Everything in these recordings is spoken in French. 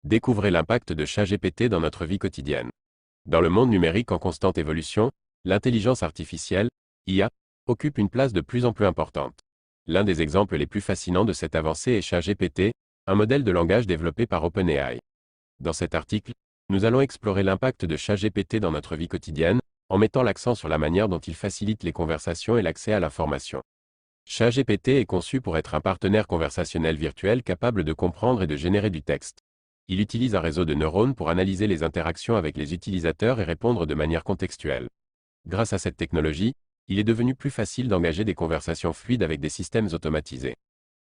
Découvrez l'impact de ChatGPT dans notre vie quotidienne. Dans le monde numérique en constante évolution, l'intelligence artificielle, IA, occupe une place de plus en plus importante. L'un des exemples les plus fascinants de cette avancée est ChatGPT, un modèle de langage développé par OpenAI. Dans cet article, nous allons explorer l'impact de ChatGPT dans notre vie quotidienne, en mettant l'accent sur la manière dont il facilite les conversations et l'accès à l'information. ChatGPT est conçu pour être un partenaire conversationnel virtuel capable de comprendre et de générer du texte. Il utilise un réseau de neurones pour analyser les interactions avec les utilisateurs et répondre de manière contextuelle. Grâce à cette technologie, il est devenu plus facile d'engager des conversations fluides avec des systèmes automatisés.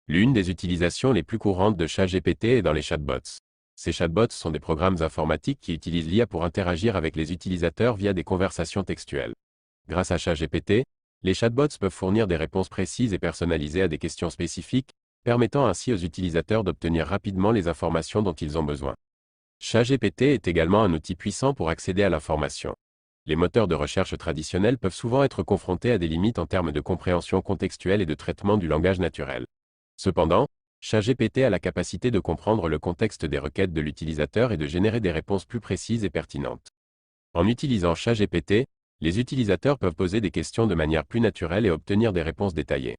L'une des utilisations les plus courantes de ChatGPT est dans les chatbots. Ces chatbots sont des programmes informatiques qui utilisent l'IA pour interagir avec les utilisateurs via des conversations textuelles. Grâce à ChatGPT, les chatbots peuvent fournir des réponses précises et personnalisées à des questions spécifiques, permettant ainsi aux utilisateurs d'obtenir rapidement les informations dont ils ont besoin. ChatGPT est également un outil puissant pour accéder à l'information. Les moteurs de recherche traditionnels peuvent souvent être confrontés à des limites en termes de compréhension contextuelle et de traitement du langage naturel. Cependant, ChatGPT a la capacité de comprendre le contexte des requêtes de l'utilisateur et de générer des réponses plus précises et pertinentes. En utilisant ChatGPT, les utilisateurs peuvent poser des questions de manière plus naturelle et obtenir des réponses détaillées.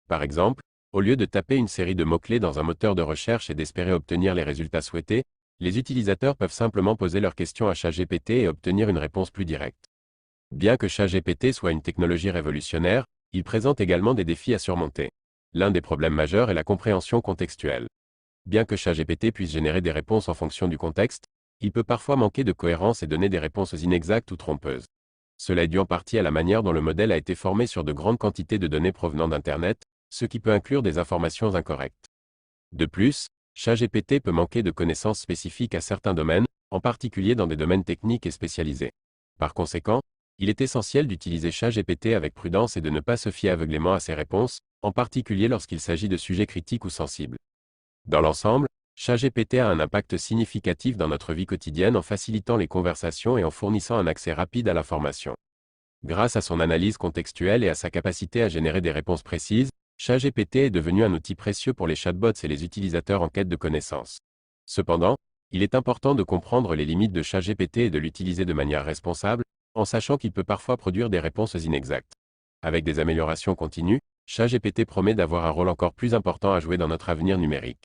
Par exemple, au lieu de taper une série de mots-clés dans un moteur de recherche et d'espérer obtenir les résultats souhaités, les utilisateurs peuvent simplement poser leurs questions à ChatGPT et obtenir une réponse plus directe. Bien que ChatGPT soit une technologie révolutionnaire, il présente également des défis à surmonter. L'un des problèmes majeurs est la compréhension contextuelle. Bien que ChatGPT puisse générer des réponses en fonction du contexte, il peut parfois manquer de cohérence et donner des réponses inexactes ou trompeuses. Cela est dû en partie à la manière dont le modèle a été formé sur de grandes quantités de données provenant d'Internet, ce qui peut inclure des informations incorrectes. De plus, ChatGPT peut manquer de connaissances spécifiques à certains domaines, en particulier dans des domaines techniques et spécialisés. Par conséquent, il est essentiel d'utiliser ChatGPT avec prudence et de ne pas se fier aveuglément à ses réponses, en particulier lorsqu'il s'agit de sujets critiques ou sensibles. Dans l'ensemble, ChatGPT a un impact significatif dans notre vie quotidienne en facilitant les conversations et en fournissant un accès rapide à l'information. Grâce à son analyse contextuelle et à sa capacité à générer des réponses précises, ChatGPT est devenu un outil précieux pour les chatbots et les utilisateurs en quête de connaissances. Cependant, il est important de comprendre les limites de ChatGPT et de l'utiliser de manière responsable, en sachant qu'il peut parfois produire des réponses inexactes. Avec des améliorations continues, ChatGPT promet d'avoir un rôle encore plus important à jouer dans notre avenir numérique.